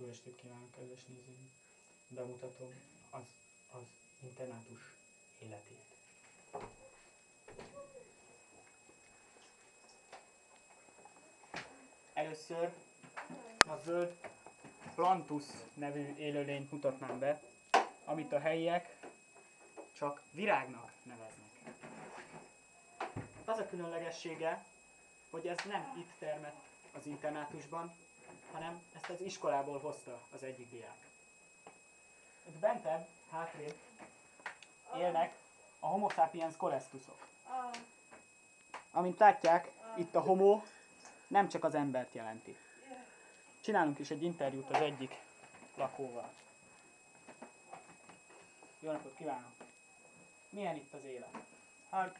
Jó estét kívánok, kedves nézőim! Bemutatom az internátus életét. Először a zöld Plantus nevű élőlényt mutatnám be, amit a helyiek csak virágnak neveznek. Az a különlegessége, hogy ez nem itt termett az internátusban, hanem ezt az iskolából hozta az egyik diák. Itt bentebb, hátrébb élnek a Homo sapiens coelestusok. Amint látják, itt a homo nem csak az embert jelenti. Csinálunk is egy interjút az egyik lakóval. Jó napot kívánok! Milyen itt az élet? Hát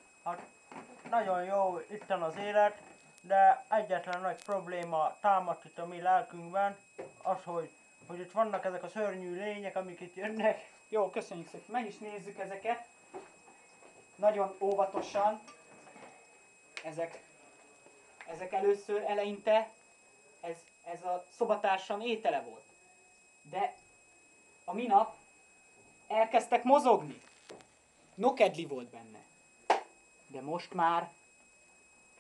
nagyon jó itten az élet, de egyetlen nagy probléma támadt itt a mi lelkünkben, az, hogy itt vannak ezek a szörnyű lények, amik itt jönnek. Jó, köszönjük szépen. Meg is nézzük ezeket. Nagyon óvatosan. Ezek először eleinte ez a szobatársam étele volt. De a minap elkezdtek mozogni. Nokedli volt benne. De most már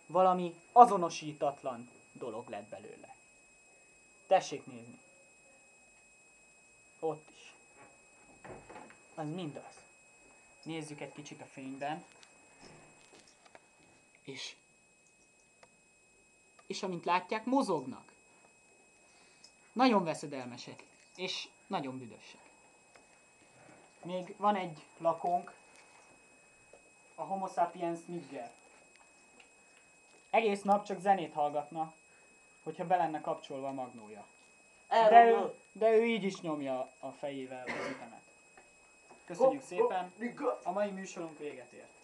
valami azonosítatlan dolog lett belőle. Tessék nézni. Ott is. Az mindaz. Nézzük egy kicsit a fényben. És amint látják, mozognak. Nagyon veszedelmesek. És nagyon büdösek. Még van egy lakónk, a Homo sapiens nigger. Egész nap csak zenét hallgatna, hogyha be lenne kapcsolva a magnója. De ő így is nyomja a fejével az ütemet. Köszönjük szépen, a mai műsorunk véget ért.